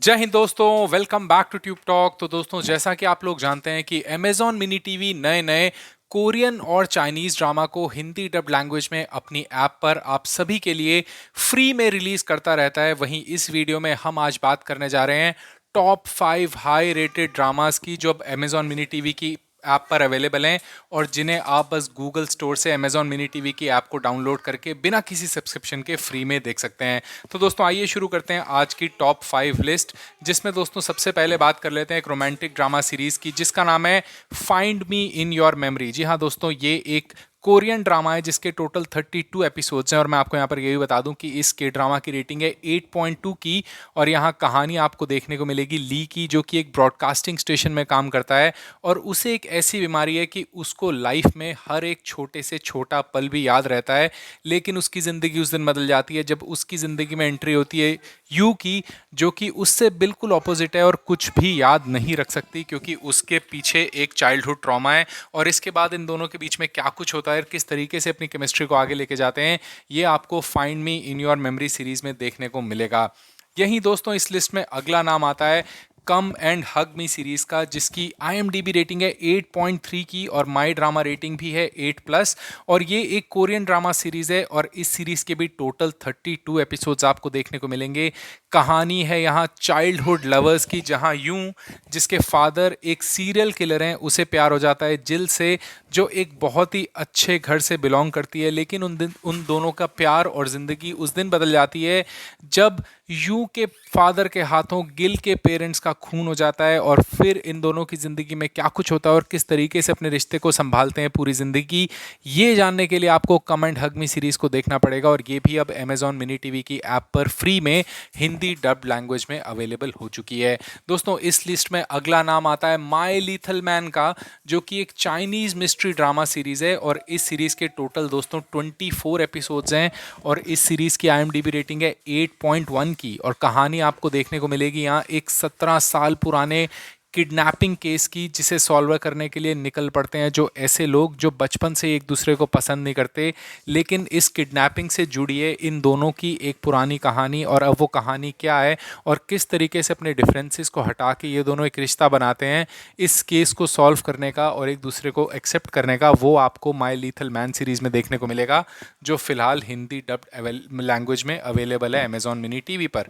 जय हिंद दोस्तों, welcome back to Tube Talk. तो दोस्तों, जैसा कि आप लोग जानते हैं कि अमेजॉन मिनी टीवी नए नए कोरियन और चाइनीज ड्रामा को हिंदी डब लैंग्वेज में अपनी ऐप पर आप सभी के लिए फ्री में रिलीज करता रहता है। वहीं इस वीडियो में हम आज बात करने जा रहे हैं टॉप 5 हाई रेटेड ड्रामास की, जो अब अमेजॉन मिनी टीवी की ऐप पर अवेलेबल हैं और जिन्हें आप बस गूगल स्टोर से अमेजॉन मिनी टीवी की ऐप को डाउनलोड करके बिना किसी सब्सक्रिप्शन के फ्री में देख सकते हैं। तो दोस्तों, आइए शुरू करते हैं आज की टॉप 5 लिस्ट, जिसमें दोस्तों सबसे पहले बात कर लेते हैं एक रोमांटिक ड्रामा सीरीज की, जिसका नाम है find me in your memory. जी हाँ दोस्तों, ये एक कोरियन ड्रामा है जिसके टोटल 32 एपिसोड्स हैं और मैं आपको यहाँ पर ये भी बता दूं कि इस के ड्रामा की रेटिंग है 8.2 की। और यहाँ कहानी आपको देखने को मिलेगी ली की, जो कि एक ब्रॉडकास्टिंग स्टेशन में काम करता है और उसे एक ऐसी बीमारी है कि उसको लाइफ में हर एक छोटे से छोटा पल भी याद रहता है। लेकिन उसकी ज़िंदगी उस दिन बदल जाती है जब उसकी ज़िंदगी में एंट्री होती है यू की, जो कि उससे बिल्कुल ऑपोजिट है और कुछ भी याद नहीं रख सकती, क्योंकि उसके पीछे एक चाइल्डहुड ट्रॉमा है। और इसके बाद इन दोनों के बीच में क्या कुछ होता है, किस तरीके से अपनी केमिस्ट्री को आगे लेके जाते हैं, ये आपको find me in your memory series में देखने को मिलेगा। यही दोस्तों, इस लिस्ट में अगला नाम आता है come and hug me series का, जिसकी IMDb रेटिंग है 8.3 की और माई ड्रामा रेटिंग भी है 8+। और ये एक कोरियन ड्रामा सीरीज है और इस सीरीज के भी टोटल 32 एपिसोड्स आपको देखने को मिलेंगे। कहानी है यहाँ चाइल्डहुड लवर्स की, जहाँ यूं, जिसके फादर एक सीरियल किलर हैं, उसे प्यार हो जाता है जिल से, जो एक बहुत ही अच्छे घर से बिलोंग करती है। लेकिन उन दोनों का प्यार और ज़िंदगी उस दिन बदल जाती है जब यू के फादर के हाथों गिल के पेरेंट्स का खून हो जाता है। और फिर इन दोनों की ज़िंदगी में क्या कुछ होता है और किस तरीके से अपने रिश्ते को संभालते हैं पूरी ज़िंदगी, ये जानने के लिए आपको come and hug me series को देखना पड़ेगा। और ये भी अब अमेजॉन मिनी टीवी की ऐप पर फ्री में हिंदी डब्ड लैंग्वेज में अवेलेबल हो चुकी है। दोस्तों, इस लिस्ट में अगला नाम आता है माय लीथल मैन का, जो कि एक चाइनीज़ मिस्ट्री ड्रामा सीरीज़ है और इस सीरीज़ के टोटल दोस्तों 24 एपिसोड्स हैं और इस सीरीज़ की IMDb रेटिंग है 8.1 की। और कहानी आपको देखने को मिलेगी यहाँ एक 17 साल पुराने किडनैपिंग केस की, जिसे सॉल्व करने के लिए निकल पड़ते हैं जो ऐसे लोग जो बचपन से एक दूसरे को पसंद नहीं करते। लेकिन इस किडनैपिंग से जुड़ी है इन दोनों की एक पुरानी कहानी, और अब वो कहानी क्या है और किस तरीके से अपने डिफरेंसेस को हटा के ये दोनों एक रिश्ता बनाते हैं इस केस को सॉल्व करने का और एक दूसरे को एक्सेप्ट करने का, वो आपको माय लीथल मैन सीरीज़ में देखने को मिलेगा, जो फिलहाल हिंदी डब्ड लैंग्वेज में अवेलेबल है अमेजॉन मिनी टीवी पर।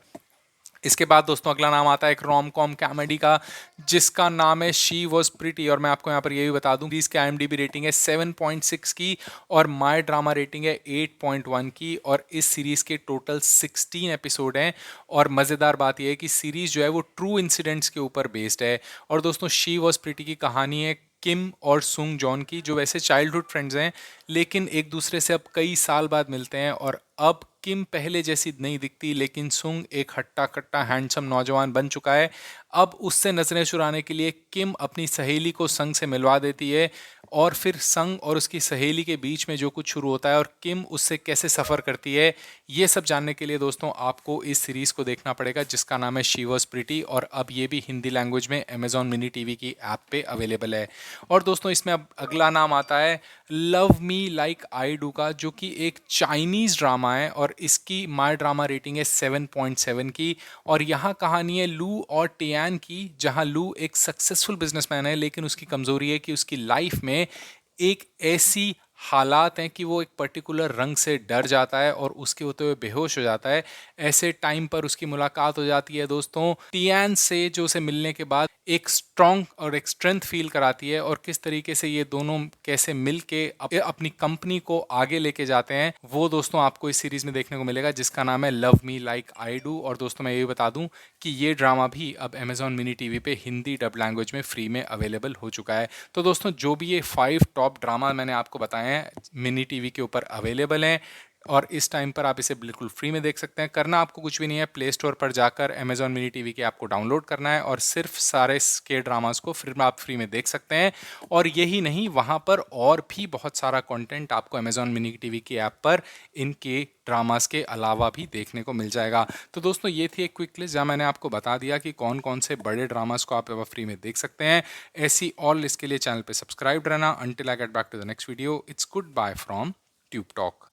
इसके बाद दोस्तों, अगला नाम आता है एक रोम कॉम कॉमेडी का, जिसका नाम है शी वॉज प्रिटी। और मैं आपको यहाँ पर ये भी बता दूं कि इसकी IMDb रेटिंग है 7.6 की और माई ड्रामा रेटिंग है 8.1 की। और इस सीरीज़ के टोटल 16 एपिसोड हैं। और मज़ेदार बात यह है कि सीरीज़ जो है वो ट्रू इंसिडेंट्स के ऊपर बेस्ड है। और दोस्तों, शी वॉज प्रिटी की कहानी है किम और सुंग जॉन की, जो वैसे चाइल्डहुड फ्रेंड्स हैं लेकिन एक दूसरे से अब कई साल बाद मिलते हैं। और अब किम पहले जैसी नहीं दिखती, लेकिन सुंग एक हट्टा कट्टा हैंडसम नौजवान बन चुका है। अब उससे नजरें चुराने के लिए किम अपनी सहेली को संग से मिलवा देती है और फिर संग और उसकी सहेली के बीच में जो कुछ शुरू होता है और किम उससे कैसे सफ़र करती है, ये सब जानने के लिए दोस्तों आपको इस सीरीज़ को देखना पड़ेगा, जिसका नाम है शी वॉज प्रिटी। और अब ये भी हिंदी लैंग्वेज में अमेजॉन मिनी टीवी की ऐप पे अवेलेबल है। और दोस्तों, इसमें अब अगला नाम आता है love me like I do का, जो कि एक चाइनीज़ ड्रामा है और इसकी माई ड्रामा रेटिंग है 7.7 की। और यहाँ कहानी है लू और टियान की, जहाँ लू एक सक्सेसफुल बिजनेसमैन है, लेकिन उसकी कमज़ोरी है कि उसकी लाइफ में एक ऐसी हालात हैं कि वो एक पर्टिकुलर रंग से डर जाता है और उसके होते हुए बेहोश हो जाता है। ऐसे टाइम पर उसकी मुलाकात हो जाती है दोस्तों टियान से, जो उसे मिलने के बाद एक स्ट्रॉन्ग और एक स्ट्रेंथ फील कराती है। और किस तरीके से ये दोनों कैसे मिल के अपनी कंपनी को आगे लेके जाते हैं, वो दोस्तों आपको इस सीरीज में देखने को मिलेगा, जिसका नाम है love me like I do. और दोस्तों, मैं ये बता दूं कि ये ड्रामा भी अब अमेजॉन मिनी टीवी पे हिंदी डब लैंग्वेज में फ्री में अवेलेबल हो चुका है। तो दोस्तों, जो भी ये 5 टॉप ड्रामा मैंने आपको बताए हैं मिनी टीवी के ऊपर अवेलेबल हैं और इस टाइम पर आप इसे बिल्कुल फ्री में देख सकते हैं। करना आपको कुछ भी नहीं है, प्ले स्टोर पर जाकर अमेजॉन मिनी टीवी की ऐप को डाउनलोड करना है और सिर्फ सारे के ड्रामास को फिर आप फ्री में देख सकते हैं। और यही नहीं, वहाँ पर और भी बहुत सारा कंटेंट आपको अमेजॉन मिनी टीवी की ऐप पर इनके ड्रामास के अलावा भी देखने को मिल जाएगा। तो दोस्तों, ये थी एक क्विक लिस्ट जहाँ मैंने आपको बता दिया कि कौन कौन से बड़े ड्रामास को आप फ्री में देख सकते हैं। ऐसी और लिस्ट के लिए चैनल पर सब्सक्राइब रहना। Until I get back to the next video, it's good bye from Tube talk.